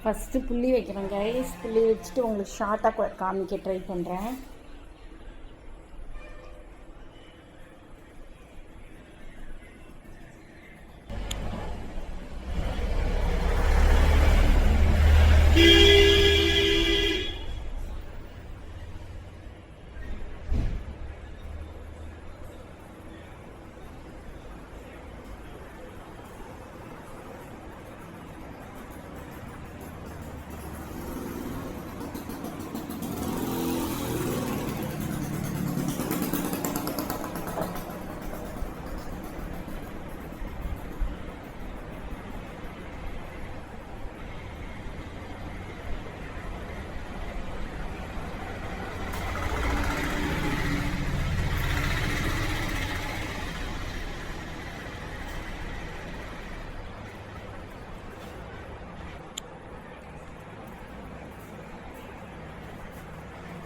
First புள்ளி வைக்கிறேன் guys. புள்ளி வச்சுட்டு உங்களுக்கு ஷார்ட்டாக காமிக்க ட்ரை பண்ணுறேன்.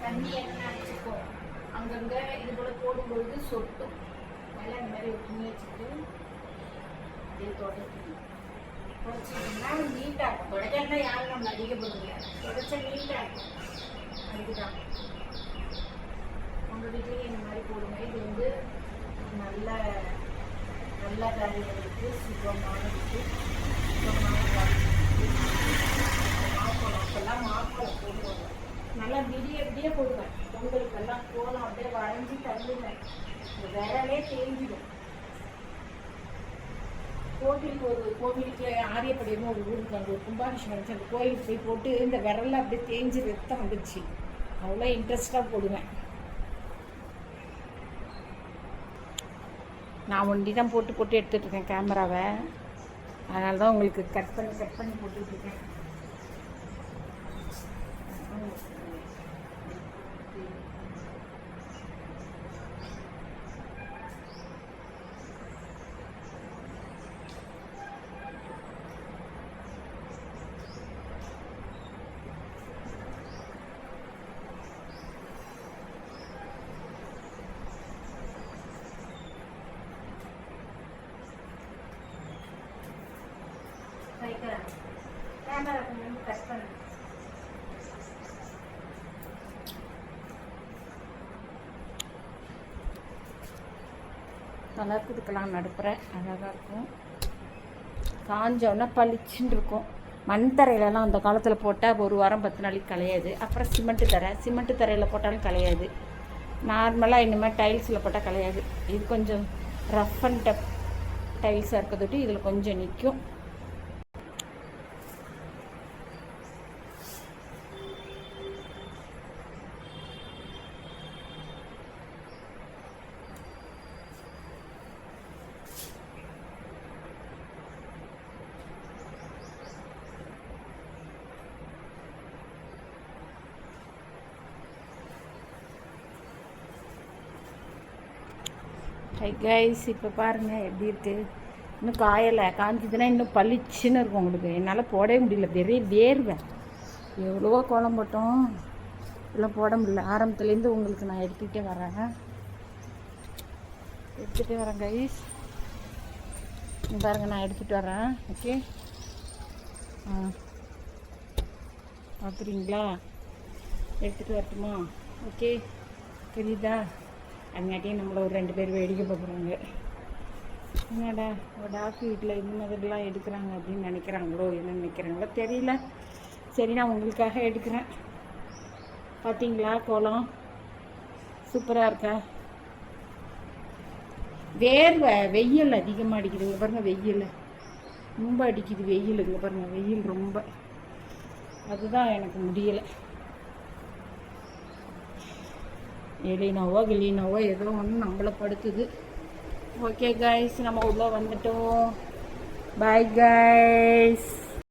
தண்ணி என்ன அடிச்சுக்கும் அங்கங்கே இது போல் போடும்பொழுது சொட்டும். நல்லா இந்த மாதிரி ஒரு துணி வச்சுட்டு அப்படியே தொடச்சிங்கன்னா நீட்டாக இருக்கும். தொடச்சா யாரும் நம்ம அடிக்கப்படுங்க, தொடச்சா நீட்டாக இருக்கும். அதுக்குதான் உங்கள் வீட்லேயும் இந்த மாதிரி போடுங்க. இது வந்து நல்ல நல்ல காரியங்களுக்கு சுகமானதுக்கு மாப்பழம். அப்பெல்லாம் மாப்பழம் போடுவாங்க. நல்லா விடிய போடுவேன். பொங்கலுக்கெல்லாம் கோலம் அப்படியே வரைஞ்சி தள்ளுவேன். இந்த விரலே தேஞ்சிடும். கோவிலுக்கு ஆரியப்படியும் ஒரு ஊருக்கு அங்கே ஒரு கும்பாபிஷேகம் வச்சு அந்த கோயிலுக்கு போய் போட்டு இந்த விரலில் அப்படியே தேஞ்சி ரத்தம் வந்துச்சு. அவ்வளோ இன்ட்ரெஸ்டாக போடுவேன். நான் ஒண்டி தான் போட்டு எடுத்துகிட்ருக்கேன் கேமராவை. அதனால தான் உங்களுக்கு கட் பண்ணி போட்டுட்ருக்கேன். கேமரா கொஞ்சம் கட் பண்ணு. நல்லா கொடுக்கலாம் நடுப்புறேன். அழகாக இருக்கும். காஞ்சோன்னா பளிச்சுன்னு இருக்கும். மண் தரையிலலாம் அந்த காலத்தில் போட்டால் ஒரு வாரம் 10 நாளைக்கு கலையாது. அப்புறம் சிமெண்ட்டு தரையில் போட்டாலும் கலையாது. நார்மலாக இனிமேல் டைல்ஸில் போட்டால் கலையாது. இது கொஞ்சம் ரஃப் அண்ட் டஃப் டைல்ஸாக இருக்கிறதோட்டு இதில் கொஞ்சம் நிற்கும். ஹை கைஸ், இப்போ பாருங்கள் எப்படி இருக்குது. இன்னும் காயலை. காய்ஞ்சதுன்னா இன்னும் பளிச்சுன்னு இருக்கும். உங்களுக்கு என்னால் போடவே முடியல. வேர்வை. எவ்வளவோ கோலம் போட்டோம், எல்லாம் போட முடியல. ஆரம்பத்துலேருந்து உங்களுக்கு நான் எடுத்துகிட்டே வரேன் கைஸ். பாருங்கள், நான் எடுத்துகிட்டு வரேன். ஓகே, பார்க்குறீங்களா? எடுத்துகிட்டு வரட்டுமா? ஓகே, தெரியுதா? அதுங்காட்டியும் நம்மளை ஒரு 2 பேர் வேடிக்கை பார்க்குறாங்க. என்னடா டாக்டர் வீட்டில் இந்த மாதிரிலாம் எடுக்கிறாங்க அப்படின்னு நினைக்கிறாங்களோ, என்ன நினைக்கிறாங்களோ தெரியல. சரி, நான் உங்களுக்காக எடுக்கிறேன். பார்த்தீங்களா கோலம் சூப்பராக இருக்கா? வேர்வை, வெயில் அதிகமாக அடிக்குது. இங்கே பாருங்கள், வெயில் ரொம்ப அடிக்குது. வெயில் இங்கே பாருங்கள், வெயில் ரொம்ப. அதுதான் எனக்கு முடியலை. எலினோவோ கிளினோவோ ஏதோ ஒன்று நம்மளை படுத்துது. ஓகே கைஸ், நம்ம உள்ளே வந்துட்டோம். Bye guys.